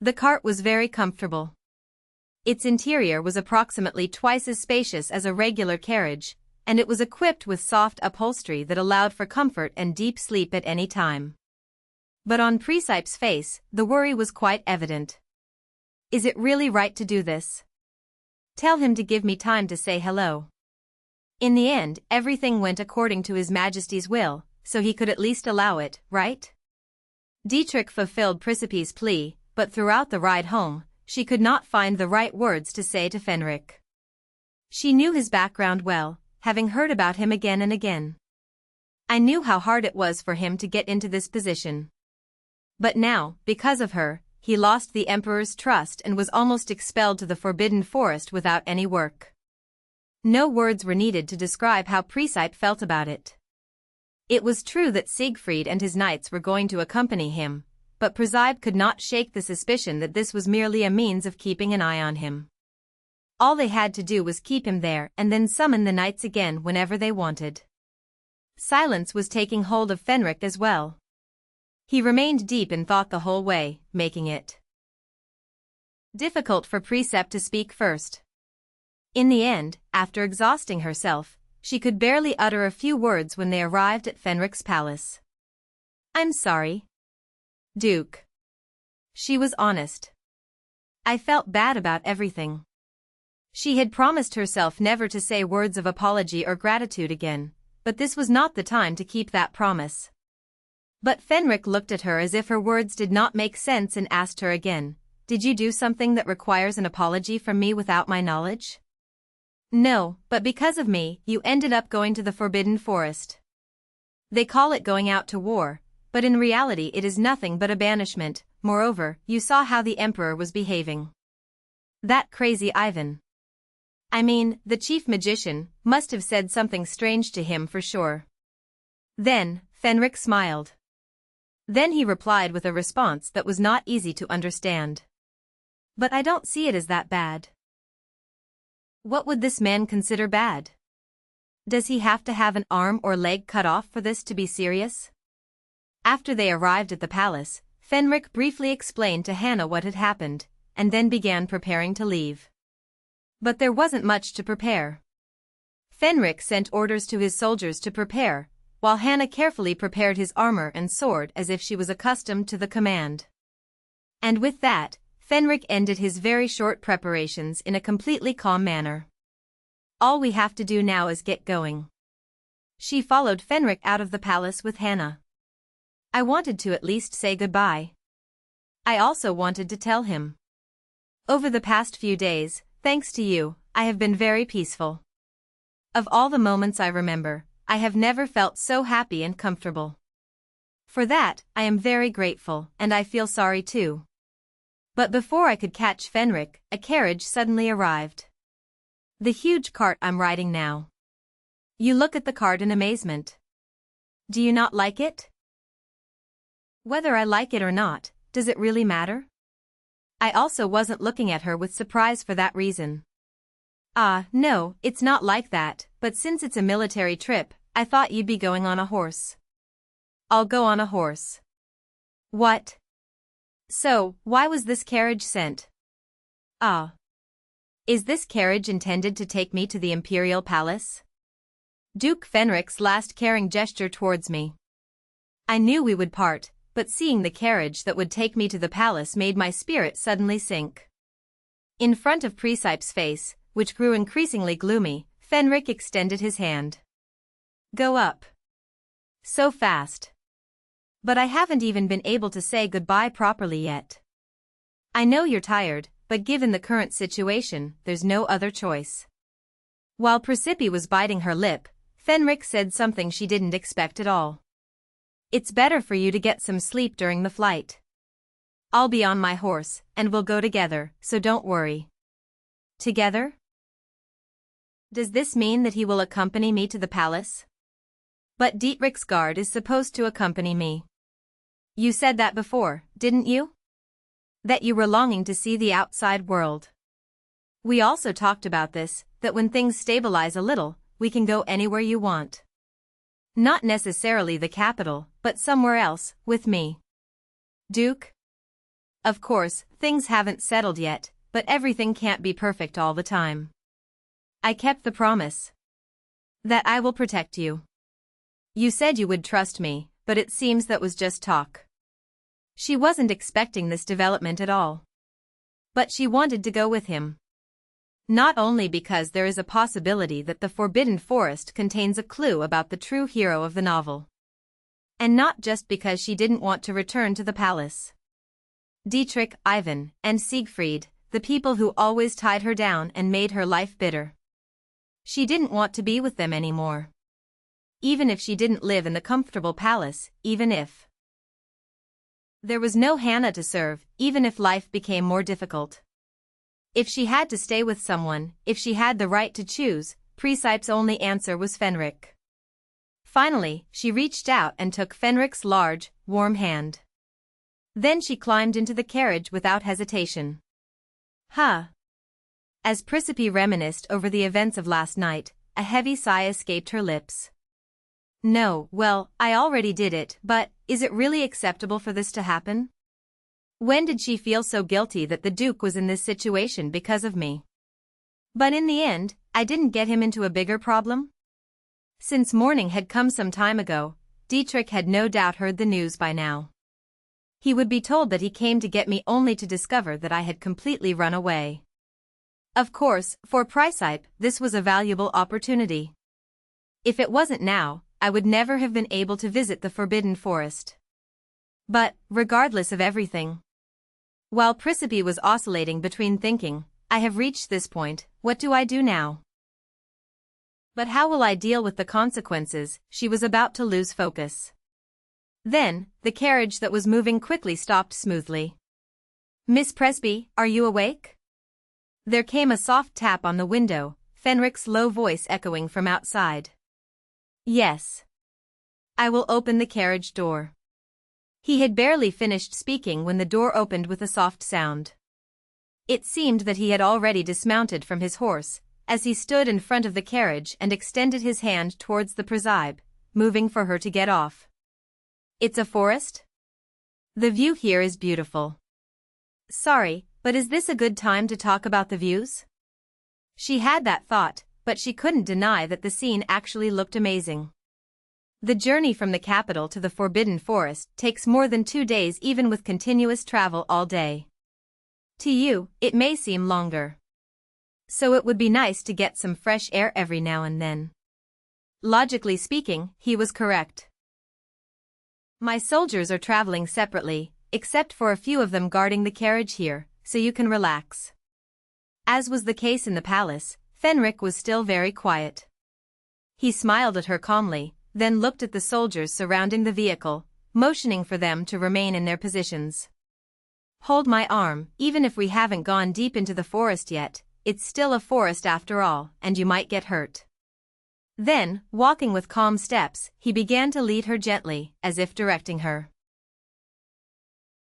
The cart was very comfortable. Its interior was approximately twice as spacious as a regular carriage, and it was equipped with soft upholstery that allowed for comfort and deep sleep at any time. But on Presepe's face, the worry was quite evident. Is it really right to do this? Tell him to give me time to say hello. In the end, everything went according to His Majesty's will, so he could at least allow it, right? Dietrich fulfilled Precipice's plea, but throughout the ride home, she could not find the right words to say to Fenrik. She knew his background well, having heard about him again and again. I knew how hard it was for him to get into this position. But now, because of her, he lost the Emperor's trust and was almost expelled to the Forbidden Forest without any work. No words were needed to describe how Presepe felt about it. It was true that Siegfried and his knights were going to accompany him, but Presepe could not shake the suspicion that this was merely a means of keeping an eye on him. All they had to do was keep him there and then summon the knights again whenever they wanted. Silence was taking hold of Fenrik as well. He remained deep in thought the whole way, making it difficult for Presepe to speak first. In the end, after exhausting herself, she could barely utter a few words when they arrived at Fenrik's palace. "I'm sorry, Duke." She was honest. "I felt bad about everything." She had promised herself never to say words of apology or gratitude again, but this was not the time to keep that promise. But Fenrik looked at her as if her words did not make sense and asked her again, "Did you do something that requires an apology from me without my knowledge?" "No, but because of me, you ended up going to the Forbidden Forest. They call it going out to war, but in reality it is nothing but a banishment. Moreover, you saw how the Emperor was behaving. That crazy Ivan. I mean, the chief magician must have said something strange to him for sure." Then, Fenrik smiled. Then he replied with a response that was not easy to understand. "But I don't see it as that bad." What would this man consider bad? Does he have to have an arm or leg cut off for this to be serious? After they arrived at the palace, Fenrik briefly explained to Hannah what had happened, and then began preparing to leave. But there wasn't much to prepare. Fenrik sent orders to his soldiers to prepare, while Hannah carefully prepared his armor and sword as if she was accustomed to the command. And with that, Fenrik ended his very short preparations in a completely calm manner. "All we have to do now is get going." She followed Fenrik out of the palace with Hannah. I wanted to at least say goodbye. I also wanted to tell him. Over the past few days, thanks to you, I have been very peaceful. Of all the moments I remember, I have never felt so happy and comfortable. For that, I am very grateful, and I feel sorry too. But before I could catch Fenrik, a carriage suddenly arrived. The huge cart I'm riding now. You look at the cart in amazement. Do you not like it? Whether I like it or not, does it really matter? I also wasn't looking at her with surprise for that reason. No, it's not like that, but since it's a military trip, I thought you'd be going on a horse. I'll go on a horse. What? So, why was this carriage sent? Is this carriage intended to take me to the Imperial Palace? Duke Fenrik's last caring gesture towards me. I knew we would part, but seeing the carriage that would take me to the palace made my spirit suddenly sink. In front of Presepe's face, which grew increasingly gloomy, Fenrik extended his hand. Go up. So fast. But I haven't even been able to say goodbye properly yet. I know you're tired, but given the current situation, there's no other choice. While Presepe was biting her lip, Fenrik said something she didn't expect at all. It's better for you to get some sleep during the flight. I'll be on my horse, and we'll go together, so don't worry. Together? Does this mean that he will accompany me to the palace? But Dietrich's guard is supposed to accompany me. You said that before, didn't you? That you were longing to see the outside world. We also talked about this, that when things stabilize a little, we can go anywhere you want. Not necessarily the capital, but somewhere else, with me. Duke? Of course, things haven't settled yet, but everything can't be perfect all the time. I kept the promise that I will protect you. You said you would trust me, but it seems that was just talk. She wasn't expecting this development at all. But she wanted to go with him. Not only because there is a possibility that the Forbidden Forest contains a clue about the true hero of the novel. And not just because she didn't want to return to the palace. Dietrich, Ivan, and Siegfried, the people who always tied her down and made her life bitter. She didn't want to be with them anymore. Even if she didn't live in the comfortable palace, even if there was no Hannah to serve, even if life became more difficult. If she had to stay with someone, if she had the right to choose, Presepe's only answer was Fenrik. Finally, she reached out and took Fenrik's large, warm hand. Then she climbed into the carriage without hesitation. Huh. As Presepe reminisced over the events of last night, a heavy sigh escaped her lips. No, well, I already did it, but is it really acceptable for this to happen? When did she feel so guilty that the Duke was in this situation because of me? But in the end, I didn't get him into a bigger problem? Since morning had come some time ago, Dietrich had no doubt heard the news by now. He would be told that he came to get me only to discover that I had completely run away. Of course, for Presepe, this was a valuable opportunity. If it wasn't now, I would never have been able to visit the Forbidden Forest. But, regardless of everything, while Presepe was oscillating between thinking, I have reached this point, what do I do now? But how will I deal with the consequences? She was about to lose focus. Then, the carriage that was moving quickly stopped smoothly. Miss Presepe, are you awake? There came a soft tap on the window, Fenrik's low voice echoing from outside. Yes. I will open the carriage door. He had barely finished speaking when the door opened with a soft sound. It seemed that he had already dismounted from his horse, as he stood in front of the carriage and extended his hand towards the Presepe, moving for her to get off. It's a forest? The view here is beautiful. Sorry, but is this a good time to talk about the views? She had that thought, but she couldn't deny that the scene actually looked amazing. The journey from the capital to the Forbidden Forest takes more than 2 days even with continuous travel all day. To you, it may seem longer. So it would be nice to get some fresh air every now and then. Logically speaking, he was correct. My soldiers are traveling separately, except for a few of them guarding the carriage here, so you can relax. As was the case in the palace, Fenrik was still very quiet. He smiled at her calmly, then looked at the soldiers surrounding the vehicle, motioning for them to remain in their positions. Hold my arm, even if we haven't gone deep into the forest yet, it's still a forest after all, and you might get hurt. Then, walking with calm steps, he began to lead her gently, as if directing her.